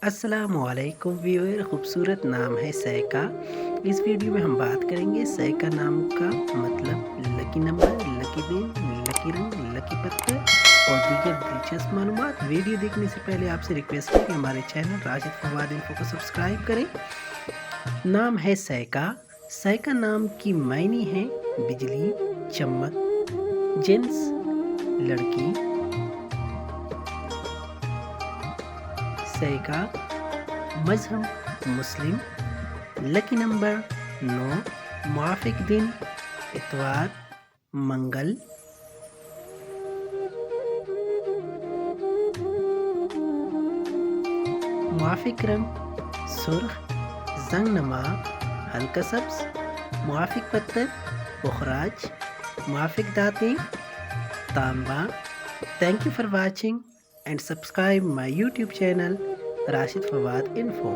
अस्सलामुअलैकुम व्यूअर, खूबसूरत नाम है सैका। इस वीडियो में हम बात करेंगे सैका नाम का मतलब, लकी नंबर, लकी दिन, लकी रंग, लकी पत्थर और दीगर दिलचस्प मालूमात। वीडियो देखने से पहले आपसे रिक्वेस्ट है कि हमारे चैनल राशिद फवाद इन्फो को सब्सक्राइब करें। नाम है सैका। सैका नाम की मायने है बिजली, चमक, जिन्स, लड़की। सैका मजहब मुस्लिम। Lucky number 9। मुआफिक दिन इतवार, मंगल। मुआफिक रंग सुर्ख, जंगनमा, हल्का सब्ज। मुआफिक पत्थर पुखराज। मुआफिक दातें तांबा। Thank you for watching and subscribe my YouTube channel Rashid Fawad Info.